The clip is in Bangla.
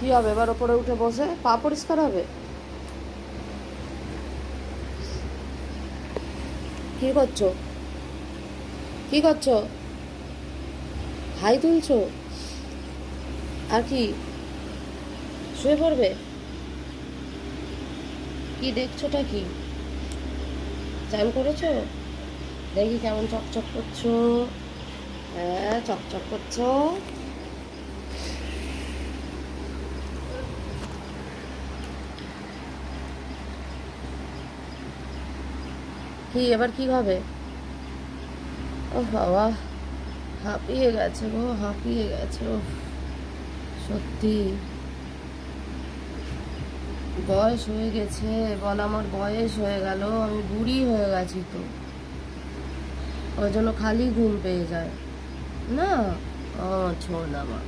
কি হবে এবার ওপরে উঠে বসে পা পরিষ্কার হবে? কি করছো? কি করছো? হাই তুলছো? আর কি শুয়ে পড়বে? কি দেখছোটা কি? চান করেছো? দেখি কেমন চকচক করছো। হ্যাঁ, চকচক করছো। কি এবার কি হবে? ও বাবা, হাঁপিয়ে গেছে গো, হাঁপিয়ে গেছে। ও সত্যি বয়স হয়ে গেছে, বল আমার বয়স হয়ে গেল, আমি বুড়ি হয়ে গেছি তো, ওই জন্য খালি ঘুম পেয়ে যায় না। ও ছোড় না মা।